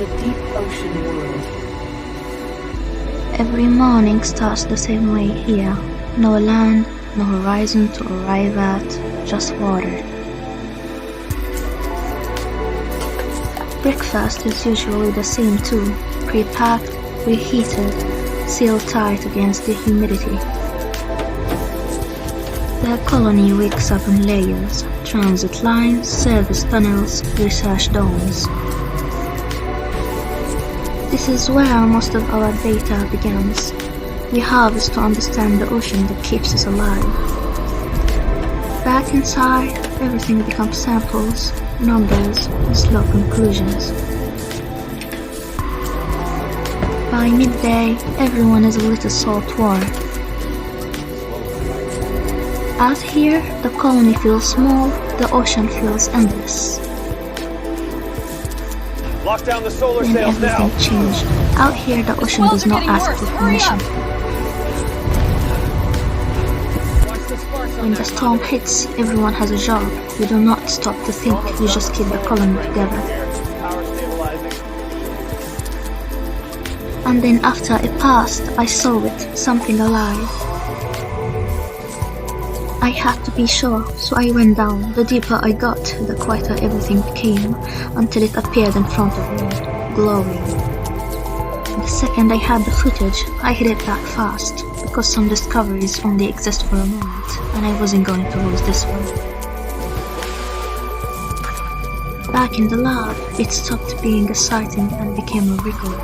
The deep ocean world. Every morning starts the same way here. No land, no horizon to arrive at, just water. Breakfast is usually the same too, pre-packed, reheated, sealed tight against the humidity. The colony wakes up in layers: transit lines, service tunnels, research domes. This is where most of our data begins. We harvest to understand the ocean that keeps us alive. Back inside, everything becomes samples, numbers, and slow conclusions. By midday, everyone is a little saltwater. Out here, the colony feels small, the ocean feels endless. Lock down the solar Then sails now. everything changed. Out here, the ocean does not ask for permission. When the storm hits, everyone has a job. You do not stop to think, you just keep the colony together. And then after it passed, I saw it, something alive. I had to be sure, so I went down. The deeper I got, the quieter everything became, until it appeared in front of me, glowing. The second I had the footage, I hid it back fast, because some discoveries only exist for a moment, and I wasn't going to lose this one. Back in the lab, it stopped being a sighting and became a record.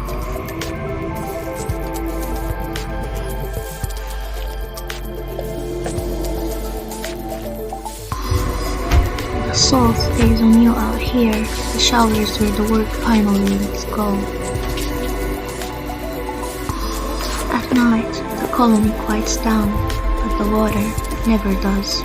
The salt stays on you out here, the showers where the work finally lets go. At night, the colony quiets down, but the water never does.